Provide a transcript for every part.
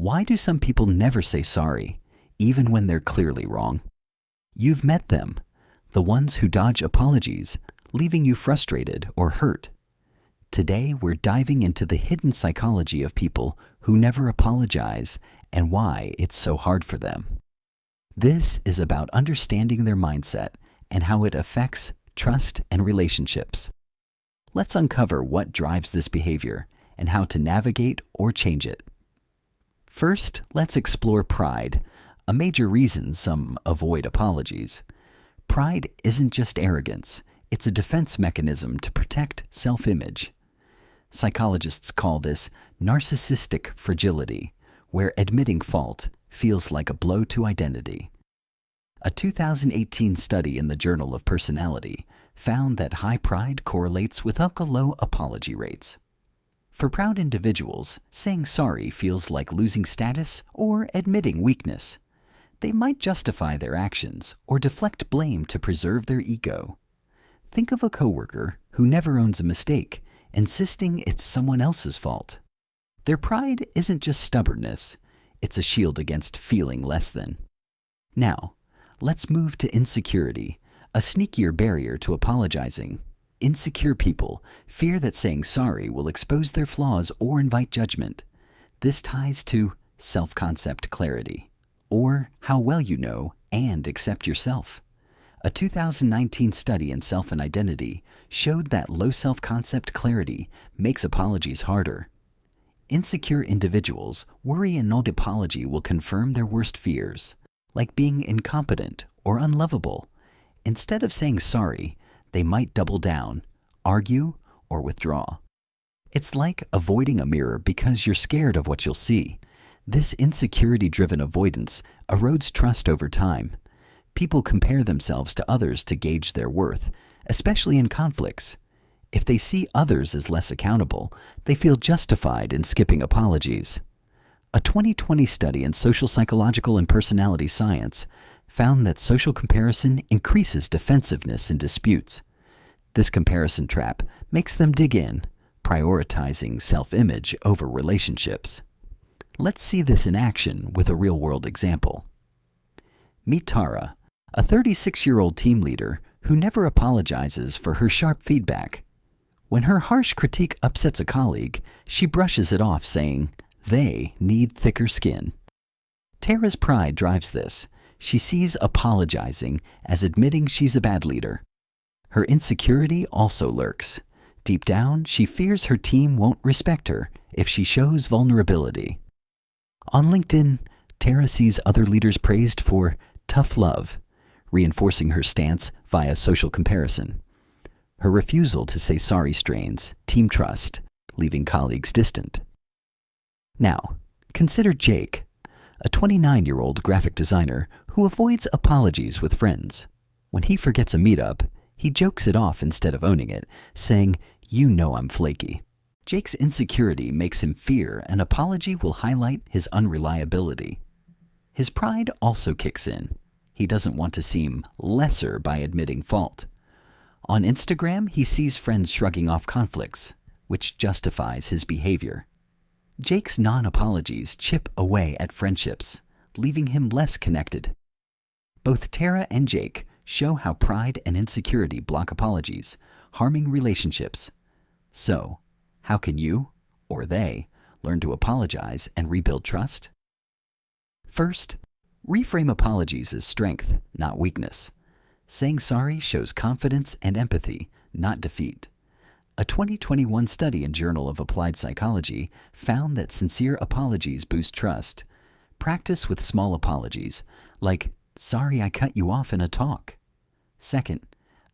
Why do some people never say sorry, even when they're clearly wrong? You've met them, the ones who dodge apologies, leaving you frustrated or hurt. Today, we're diving into the hidden psychology of people who never apologize and why it's so hard for them. This is about understanding their mindset and how it affects trust and relationships. Let's uncover what drives this behavior and how to navigate or change it. First, let's explore pride, a major reason some avoid apologies. Pride isn't just arrogance, it's a defense mechanism to protect self-image. Psychologists call this narcissistic fragility, where admitting fault feels like a blow to identity. A 2018 study in the Journal of Personality found that high pride correlates with low apology rates. For proud individuals, saying sorry feels like losing status or admitting weakness. They might justify their actions or deflect blame to preserve their ego. Think of a coworker who never owns a mistake, insisting it's someone else's fault. Their pride isn't just stubbornness, it's a shield against feeling less than. Now, let's move to insecurity, a sneakier barrier to apologizing. Insecure people fear that saying sorry will expose their flaws or invite judgment. This ties to self-concept clarity, or how well you know and accept yourself. A 2019 study in self and identity showed that low self-concept clarity makes apologies harder. Insecure individuals worry a no apology will confirm their worst fears, like being incompetent or unlovable. Instead of saying sorry, they might double down, argue, or withdraw. It's like avoiding a mirror because you're scared of what you'll see. This insecurity-driven avoidance erodes trust over time. People compare themselves to others to gauge their worth, especially in conflicts. If they see others as less accountable, they feel justified in skipping apologies. A 2020 study in social psychological and personality science found that social comparison increases defensiveness in disputes. This comparison trap makes them dig in, prioritizing self-image over relationships. Let's see this in action with a real-world example. Meet Tara, a 36-year-old team leader who never apologizes for her sharp feedback. When her harsh critique upsets a colleague, she brushes it off, saying, "They need thicker skin." Tara's pride drives this. She sees apologizing as admitting she's a bad leader. Her insecurity also lurks. Deep down, she fears her team won't respect her if she shows vulnerability. On LinkedIn, Tara sees other leaders praised for tough love, reinforcing her stance via social comparison. Her refusal to say sorry strains team trust, leaving colleagues distant. Now, consider Jake, a 29-year-old graphic designer who avoids apologies with friends. When he forgets a meetup, he jokes it off instead of owning it, saying, "You know I'm flaky." Jake's insecurity makes him fear an apology will highlight his unreliability. His pride also kicks in. He doesn't want to seem lesser by admitting fault. On Instagram, he sees friends shrugging off conflicts, which justifies his behavior. Jake's non-apologies chip away at friendships, leaving him less connected. Both Tara and Jake show how pride and insecurity block apologies, harming relationships. So, how can you, or they, learn to apologize and rebuild trust? First, reframe apologies as strength, not weakness. Saying sorry shows confidence and empathy, not defeat. A 2021 study in Journal of Applied Psychology found that sincere apologies boost trust. Practice with small apologies, like, "Sorry I cut you off in a talk." Second,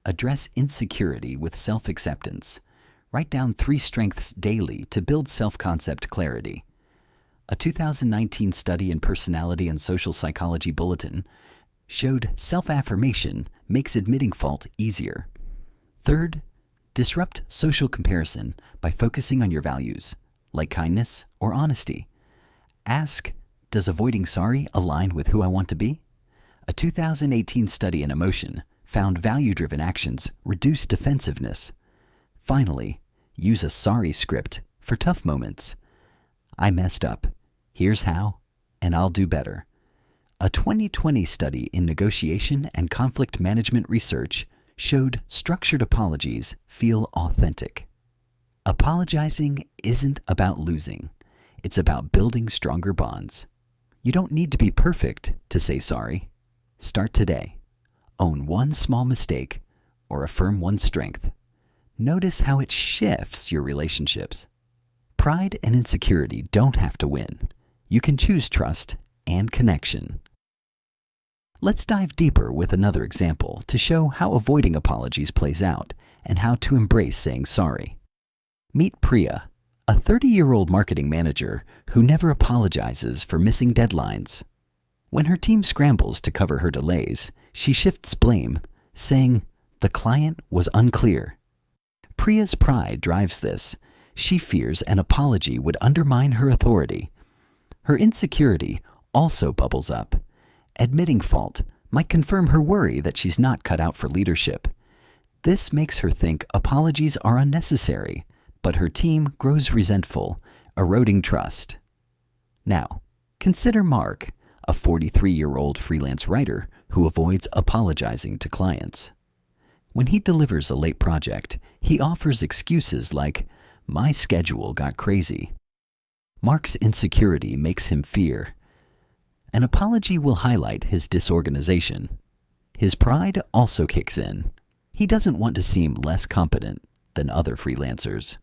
address insecurity with self-acceptance. Write down 3 strengths daily to build self-concept clarity. A 2019 study in Personality and Social Psychology Bulletin showed self-affirmation makes admitting fault easier. Third, disrupt social comparison by focusing on your values, like kindness or honesty. Ask, does avoiding sorry align with who I want to be? A 2018 study in Emotion found value-driven actions reduce defensiveness. Finally, use a sorry script for tough moments. I messed up. Here's how, and I'll do better. A 2020 study in negotiation and conflict management research showed structured apologies feel authentic. Apologizing isn't about losing. It's about building stronger bonds. You don't need to be perfect to say sorry. Start today. Own one small mistake or affirm one strength. Notice how it shifts your relationships. Pride and insecurity don't have to win. You can choose trust and connection. Let's dive deeper with another example to show how avoiding apologies plays out and how to embrace saying sorry. Meet Priya, a 30-year-old marketing manager who never apologizes for missing deadlines. When her team scrambles to cover her delays, she shifts blame, saying the client was unclear. Priya's pride drives this. She fears an apology would undermine her authority. Her insecurity also bubbles up. Admitting fault might confirm her worry that she's not cut out for leadership. This makes her think apologies are unnecessary, but her team grows resentful, eroding trust. Now, consider Mark, a 43-year-old freelance writer who avoids apologizing to clients. When he delivers a late project, he offers excuses like, "My schedule got crazy." Mark's insecurity makes him fear. An apology will highlight his disorganization. His pride also kicks in. He doesn't want to seem less competent than other freelancers.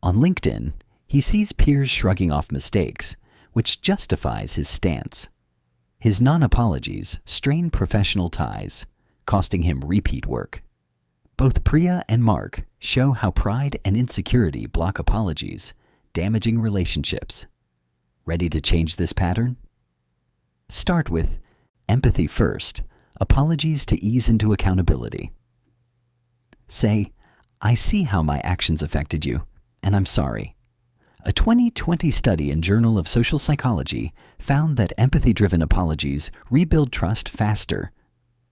On LinkedIn, he sees peers shrugging off mistakes, which justifies his stance. His non-apologies strain professional ties, costing him repeat work. Both Priya and Mark show how pride and insecurity block apologies, damaging relationships. Ready to change this pattern? Start with empathy first, apologies to ease into accountability. Say, "I see how my actions affected you, and I'm sorry." A 2020 study in Journal of Social Psychology found that empathy-driven apologies rebuild trust faster.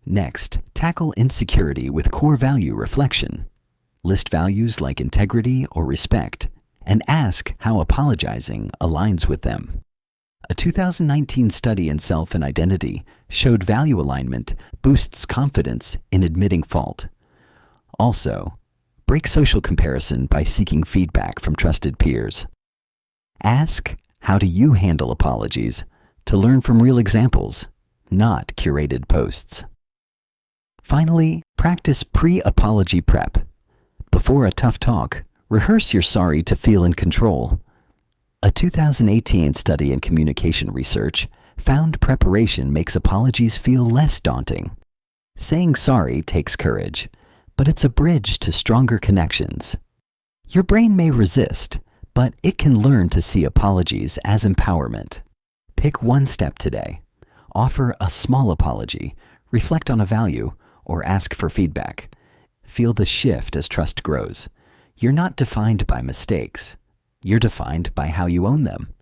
Next, tackle insecurity with core value reflection. List values like integrity or respect, and ask how apologizing aligns with them. A 2019 study in self and identity showed value alignment boosts confidence in admitting fault. Also, break social comparison by seeking feedback from trusted peers. Ask, how do you handle apologies, to learn from real examples, not curated posts. Finally, practice pre-apology prep. Before a tough talk, rehearse your sorry to feel in control. A 2018 study in communication research found preparation makes apologies feel less daunting. Saying sorry takes courage, but it's a bridge to stronger connections. Your brain may resist, but it can learn to see apologies as empowerment. Pick one step today. Offer a small apology, reflect on a value, or ask for feedback. Feel the shift as trust grows. You're not defined by mistakes. You're defined by how you own them.